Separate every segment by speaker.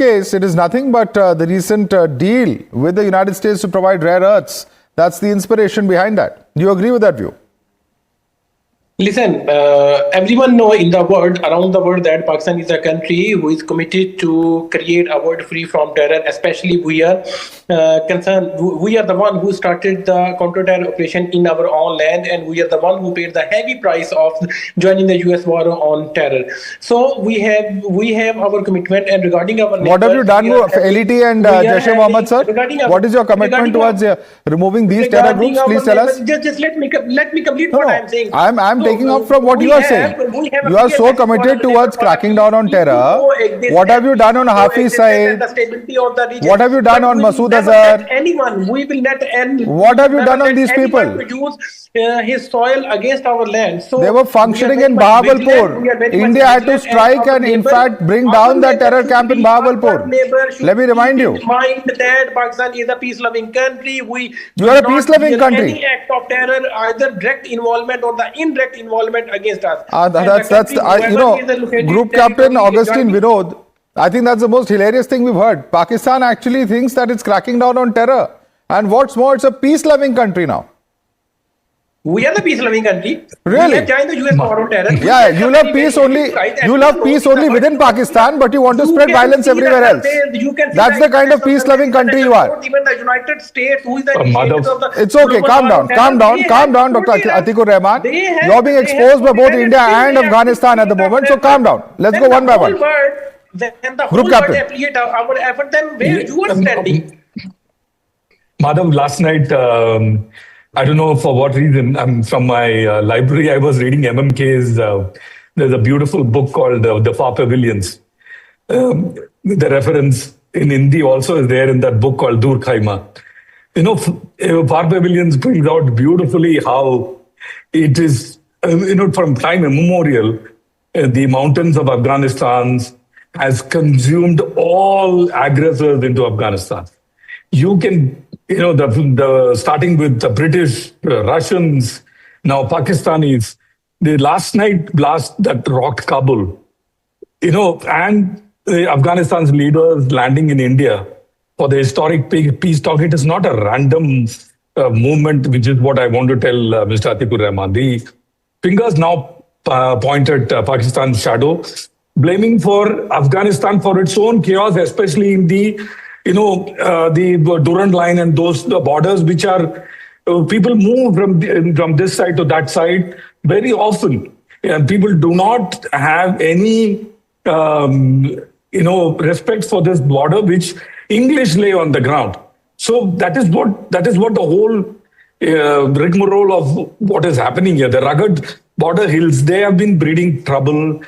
Speaker 1: case, it is nothing but the recent deal with the United States to provide rare earths. That's the inspiration behind that. Do you agree with that view?
Speaker 2: Listen, everyone know in the world, around the world, that Pakistan is a country who is committed to create a world free from terror. Especially we are concerned. We are the one who started the counter-terror operation in our own land, and we are the one who paid the heavy price of joining the US war on terror. So we have our commitment, and regarding our
Speaker 1: what have you done with LET and Jaish Mohammed, sir? What is your commitment towards removing these terror groups? Please tell us.
Speaker 2: Just let me complete what I am saying.
Speaker 1: I'm taking up from what you are saying. You are so committed towards cracking down on terror. What have you done on Hafiz Saeed? What have you done on Masood Azhar?
Speaker 2: Anyone, we will not end.
Speaker 1: What have you done on these people?
Speaker 2: Use his soil against our land. So
Speaker 1: they were functioning in Bahawalpur. India had to strike and in fact bring down the terror camp in Bahawalpur. Let me remind you.
Speaker 2: Mind that Pakistan is a peace-loving country.
Speaker 1: You are a peace-loving country.
Speaker 2: Any act of terror, either direct involvement or the indirect involvement against us.
Speaker 1: Group Captain Augustine Vinod, I think that's the most hilarious thing we've heard. Pakistan actually thinks that it's cracking down on terror. And what's more, it's a peace-loving country now.
Speaker 2: We are the peace-loving country.
Speaker 1: Really?
Speaker 2: We have joined the US war on terror.
Speaker 1: Yeah, you love peace only. You love peace only within Pakistan, but you want to spread violence everywhere else. That's the kind of peace-loving country you are.
Speaker 2: Even the United States, who is the
Speaker 1: It's okay. Calm down, Dr. Atikur Rahman. You're being exposed by both India and Afghanistan at the moment, so calm down. Let's go one by one.
Speaker 2: Group Captain. Appreciate our effort, then where you are standing.
Speaker 3: Madam, last night, I don't know for what reason, from my library, I was reading MMK's, there's a beautiful book called The Far Pavilions. The reference in Hindi also is there in that book called Dur Khaima. Far Pavilions brings out beautifully how it is, from time immemorial, the mountains of Afghanistan has consumed all aggressors into Afghanistan. You can, starting with the British, Russians, now Pakistanis, the last night blast that rocked Kabul, and Afghanistan's leaders landing in India for the historic peace talk. It is not a random movement, which is what I want to tell Mr. Atikur Rahman. The fingers now pointed Pakistan's shadow, blaming for Afghanistan for its own chaos, especially in the Durand line and those borders, which are people move from this side to that side very often, and people do not have any respect for this border, which English lay on the ground. So that is what the whole rigmarole of what is happening here. The rugged border hills, they have been breeding trouble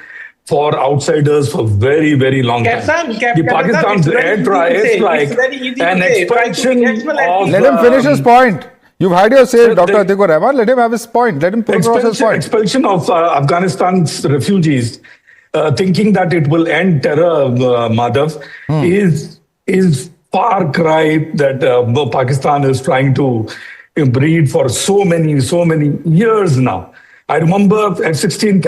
Speaker 3: for outsiders for very, very long time. The Pakistan's airstrike and expansion of...
Speaker 1: Let him finish his point. You've had your say, Dr. Atikur Rahman. Let him have his point. Let him put across his point.
Speaker 3: Expulsion of Afghanistan's refugees, thinking that it will end terror, Madhav, is far cry that Pakistan is trying to breed for so many years now. I remember F-16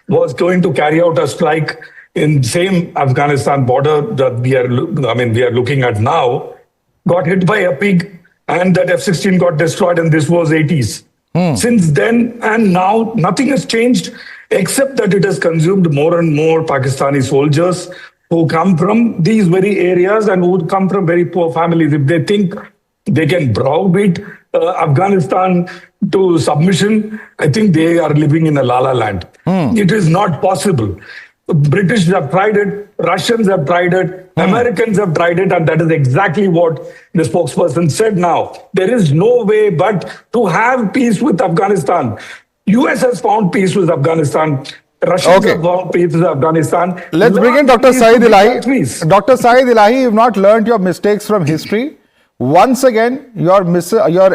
Speaker 3: was going to carry out a strike in same Afghanistan border that we are looking at now, got hit by a pig, and that F-16 got destroyed, and this was 80s. Since then and now, nothing has changed, except that it has consumed more and more Pakistani soldiers who come from these very areas and who come from very poor families. If they think they can browbeat Afghanistan to submission, I think they are living in a la-la land. It is not possible. British have tried it, Russians have tried it, Americans have tried it, and that is exactly what the spokesperson said now. There is no way but to have peace with Afghanistan. US has found peace with Afghanistan. Russians have found peace with Afghanistan.
Speaker 1: Let's bring in Dr. Saeed Elahi. Dr. Saeed Elahi, you've not learned your mistakes from history. Once again, you're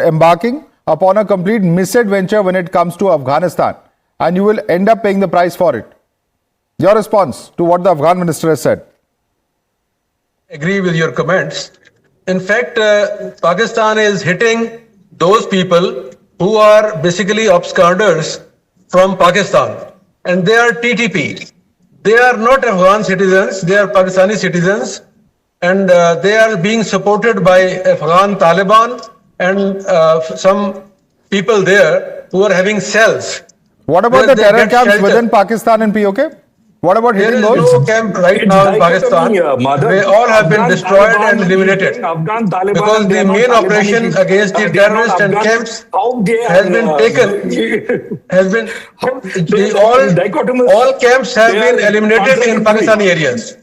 Speaker 1: embarking upon a complete misadventure when it comes to Afghanistan, and you will end up paying the price for it. Your response to what the Afghan minister has said.
Speaker 4: Agree with your comments. In fact, Pakistan is hitting those people who are basically absconders from Pakistan, and they are TTP. They are not Afghan citizens, they are Pakistani citizens, and they are being supported by Afghan Taliban and some people there who are having cells.
Speaker 1: What about
Speaker 4: Where
Speaker 1: the
Speaker 4: they
Speaker 1: terror
Speaker 4: get
Speaker 1: camps
Speaker 4: shelter.
Speaker 1: within Pakistan and POK? What about
Speaker 4: There
Speaker 1: hitting
Speaker 4: is
Speaker 1: those?
Speaker 4: no camp right
Speaker 3: It's
Speaker 4: now in
Speaker 3: dichotomy,
Speaker 4: Pakistan.
Speaker 3: Madhav.
Speaker 4: They all have been
Speaker 3: Afghan
Speaker 4: destroyed
Speaker 3: Taliban
Speaker 4: and
Speaker 3: is
Speaker 4: eliminated.
Speaker 3: being Afghan Taliban
Speaker 4: Because
Speaker 3: and they
Speaker 4: the
Speaker 3: are not
Speaker 4: main
Speaker 3: Taliban
Speaker 4: operation
Speaker 3: is-
Speaker 4: against the
Speaker 3: they are not
Speaker 4: terrorists and
Speaker 3: Afghan.
Speaker 4: camps
Speaker 3: How they
Speaker 4: has
Speaker 3: are,
Speaker 4: been taken. Has been
Speaker 3: they are dichotomous.
Speaker 4: all camps have
Speaker 3: They
Speaker 4: been
Speaker 3: are
Speaker 4: eliminated in
Speaker 3: contradictory.
Speaker 4: Pakistani areas.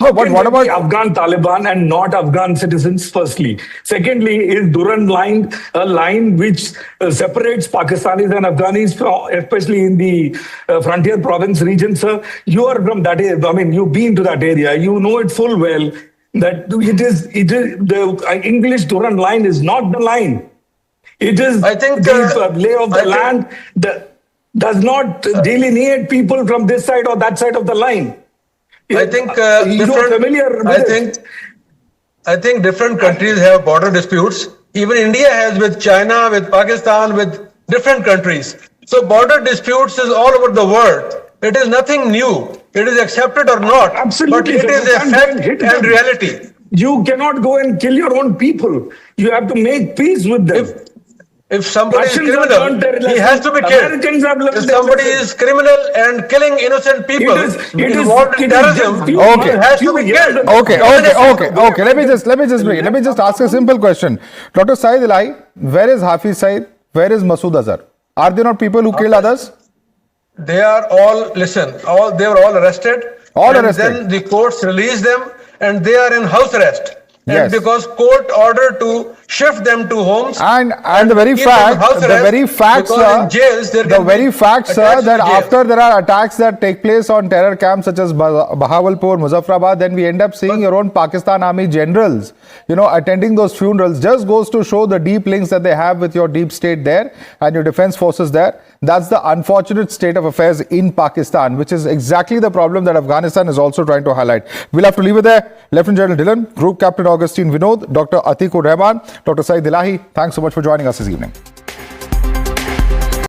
Speaker 3: How
Speaker 1: But
Speaker 3: can
Speaker 1: what
Speaker 3: there
Speaker 1: about-
Speaker 3: be Afghan Taliban and not Afghan citizens? Firstly, secondly, is Durand line a line which separates Pakistanis and Afghanis, especially in the frontier province region, sir? You are from that area. I mean, you've been to that area. You know it full well that it is the English Durand line is not the line. It is
Speaker 4: I think,
Speaker 3: the lay of the
Speaker 4: I think-
Speaker 3: land that does not delineate people from this side or that side of the line.
Speaker 4: I think
Speaker 3: You are
Speaker 4: different.
Speaker 3: familiar with
Speaker 4: I think different countries have border disputes. Even India has with China, with Pakistan, with different countries. So border disputes is all over the world. It is nothing new. It is accepted or not.
Speaker 3: Absolutely,
Speaker 4: But it
Speaker 3: sir.
Speaker 4: is
Speaker 3: You
Speaker 4: a
Speaker 3: can't go
Speaker 4: fact
Speaker 3: and hit
Speaker 4: and
Speaker 3: them.
Speaker 4: reality.
Speaker 3: You cannot go and kill your own people. You have to make peace with them.
Speaker 4: If somebody
Speaker 3: Russians
Speaker 4: is
Speaker 3: have
Speaker 4: criminal,
Speaker 3: learned their
Speaker 4: he
Speaker 3: lesson.
Speaker 4: has to be killed.
Speaker 3: Americans have learned
Speaker 4: If
Speaker 3: their
Speaker 4: somebody
Speaker 3: lesson.
Speaker 4: is criminal and killing innocent people involved in terrorism,
Speaker 3: just few
Speaker 1: Okay.
Speaker 3: months,
Speaker 4: he has to
Speaker 3: few
Speaker 4: be
Speaker 3: years
Speaker 4: killed.
Speaker 3: ago.
Speaker 1: Okay. Let me just bring it. Let me just ask a simple question. Dr. Saeed Elahi, where is Hafiz Saeed? Where is Masood Azhar? Are they not people who kill others?
Speaker 4: They are all, they were all arrested.
Speaker 1: All
Speaker 4: and
Speaker 1: arrested.
Speaker 4: then the courts released them and they are in house arrest.
Speaker 1: Yes.
Speaker 4: And because court ordered to shift them to homes.
Speaker 1: And the very
Speaker 4: keep them in
Speaker 1: fact,
Speaker 4: house
Speaker 1: the
Speaker 4: arrest
Speaker 1: very fact,
Speaker 4: because
Speaker 1: sir,
Speaker 4: in jails there
Speaker 1: the
Speaker 4: can
Speaker 1: very
Speaker 4: be
Speaker 1: fact, sir,
Speaker 4: attached to
Speaker 1: that
Speaker 4: jail.
Speaker 1: after there are attacks that take place on terror camps such as Bahawalpur, Muzaffarabad, then we end up seeing your own Pakistan Army generals, attending those funerals. Just goes to show the deep links that they have with your deep state there and your defense forces there. That's the unfortunate state of affairs in Pakistan, which is exactly the problem that Afghanistan is also trying to highlight. We'll have to leave it there. Lieutenant General Dillon, Group Captain Augustine Vinod, Dr. Atikur Rahman, Dr. Saeed Elahi, thanks so much for joining us this evening.